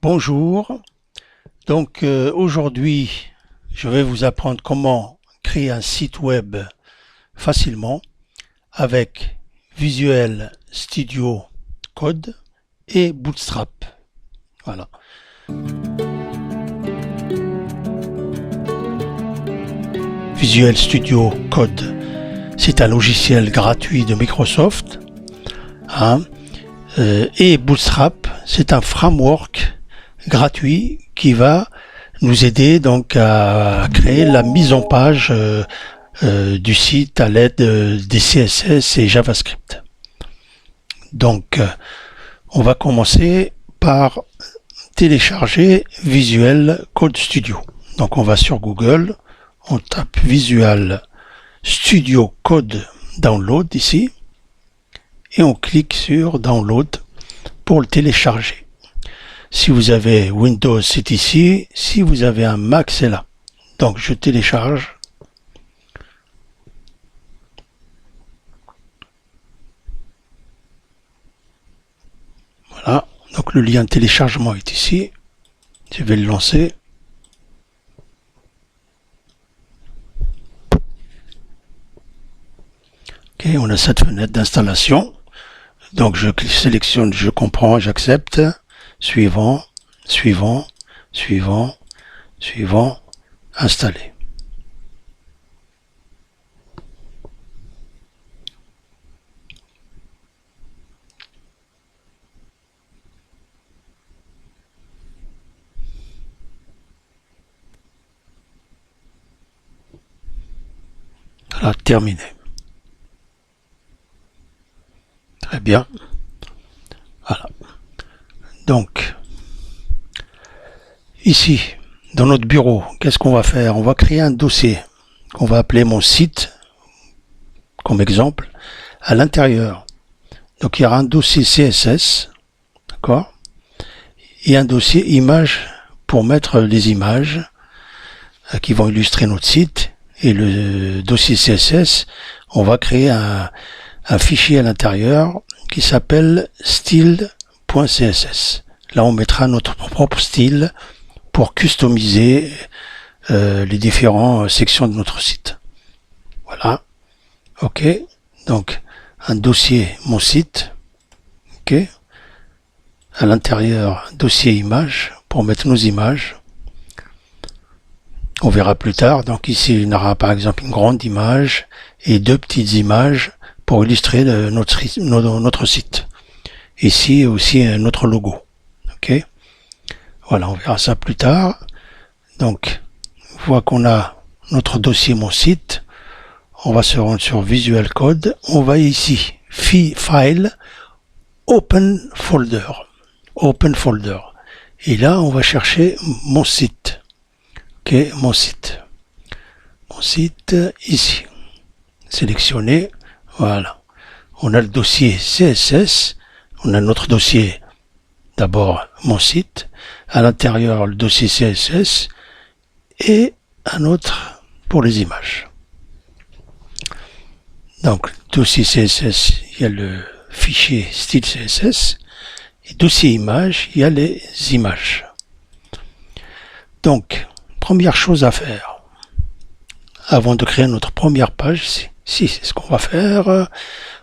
Bonjour, aujourd'hui je vais vous apprendre comment créer un site web facilement avec Visual Studio Code et Bootstrap. Voilà. Visual Studio Code, c'est un logiciel gratuit de Microsoft, hein, et Bootstrap, c'est un framework gratuit qui va nous aider donc à créer la mise en page du site à l'aide des CSS et JavaScript. Donc, on va commencer par télécharger Visual Code Studio. Donc, on va sur Google, on tape Visual Studio Code Download ici, et on clique sur Download pour le télécharger. Si vous avez Windows, c'est ici. Si vous avez un Mac, c'est là. Donc, je télécharge. Voilà. Donc, le lien de téléchargement est ici. Je vais le lancer. Ok, on a cette fenêtre d'installation. Donc, je sélectionne, je comprends, j'accepte. Suivant, suivant, suivant, suivant, installer. Voilà, terminé. Très bien. Voilà. Donc, ici, dans notre bureau, qu'est-ce qu'on va faire? On va créer un dossier qu'on va appeler mon site, comme exemple, à l'intérieur. Donc, il y aura un dossier CSS, d'accord? Et un dossier image pour mettre les images qui vont illustrer notre site. Et le dossier CSS, on va créer un fichier à l'intérieur qui s'appelle style.css. Là, on mettra notre propre style pour customiser les différentes sections de notre site. Voilà. OK. Donc, un dossier, mon site. OK. À l'intérieur, dossier image pour mettre nos images. On verra plus tard. Donc ici, on aura par exemple une grande image et deux petites images pour illustrer notre site. Ici aussi notre logo. OK. Voilà, on verra ça plus tard. Donc, une fois qu'on a notre dossier mon site, on va se rendre sur Visual Code. On va ici, File, Open Folder. Open Folder. Et là, on va chercher mon site. OK, mon site. Mon site, ici. Sélectionné. Voilà. On a le dossier CSS. On a notre dossier, d'abord, mon site. À l'intérieur, le dossier CSS. Et un autre pour les images. Donc, dossier CSS, il y a le fichier style CSS. Et dossier image, il y a les images. Donc, première chose à faire, avant de créer notre première page, c'est ce qu'on va faire,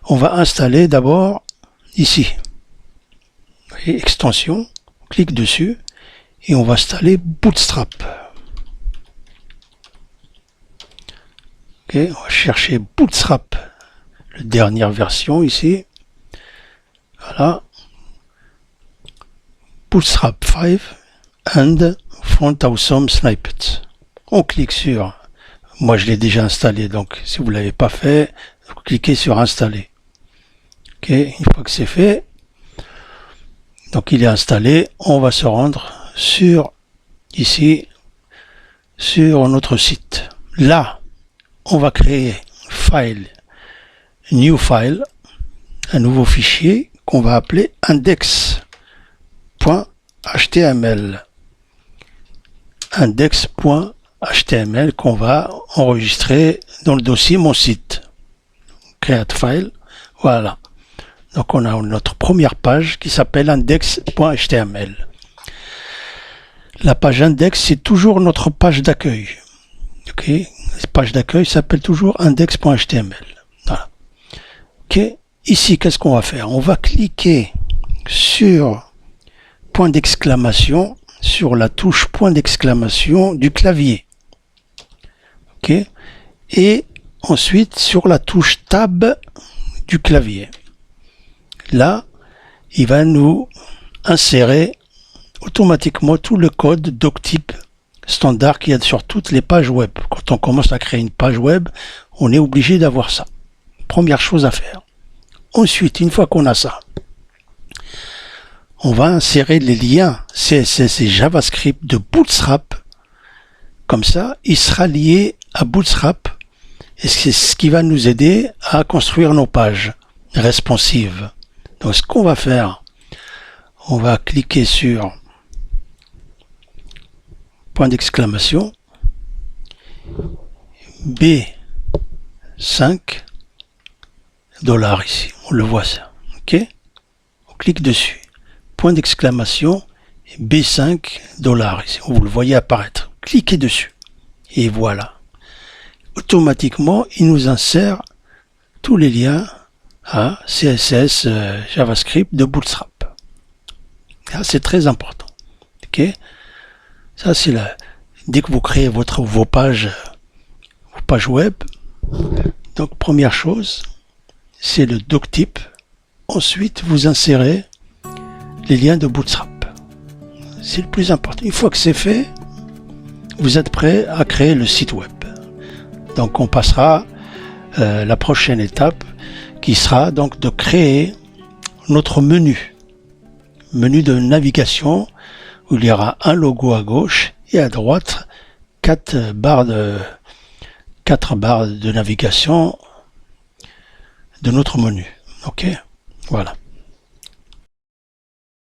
on va installer d'abord ici, vous voyez, extension, on clique dessus, et on va installer Bootstrap. Okay, on va chercher Bootstrap, la dernière version ici, voilà, Bootstrap 5 and Front Awesome Snippets. On clique sur, moi je l'ai déjà installé, donc si vous ne l'avez pas fait, vous cliquez sur installer. Ok, une fois que c'est fait, donc il est installé, on va se rendre sur, ici, sur notre site. Là, on va créer file, new file, un nouveau fichier qu'on va appeler index.html. index.html qu'on va enregistrer dans le dossier mon site. Create file, voilà. Donc on a notre première page qui s'appelle index.html. La page index, c'est toujours notre page d'accueil. Ok, la page d'accueil s'appelle toujours index.html. Voilà. Ok, ici, qu'est-ce qu'on va faire? On va cliquer sur point d'exclamation, sur la touche point d'exclamation du clavier. Ok, et ensuite sur la touche tab du clavier. Là, il va nous insérer automatiquement tout le code doctype standard qu'il y a sur toutes les pages web. Quand on commence à créer une page web, on est obligé d'avoir ça. Première chose à faire. Ensuite, une fois qu'on a ça, on va insérer les liens CSS et JavaScript de Bootstrap. Comme ça, il sera lié à Bootstrap et c'est ce qui va nous aider à construire nos pages responsives. Donc, ce qu'on va faire, on va cliquer sur point d'exclamation B5 $ ici, on le voit ça, ok, on clique dessus, point d'exclamation B5 $ ici, vous le voyez apparaître, cliquez dessus et voilà, automatiquement il nous insère tous les liens à CSS JavaScript de Bootstrap. Là, c'est très important, ok. Ça, c'est là. Dès que vous créez vos pages web, donc première chose, c'est le doctype. Ensuite, vous insérez les liens de Bootstrap. C'est le plus important. Une fois que c'est fait, vous êtes prêt à créer le site web. Donc, on passera la prochaine étape qui sera donc de créer notre menu de navigation où il y aura un logo à gauche et à droite 4 barres de navigation de notre menu. Ok, voilà.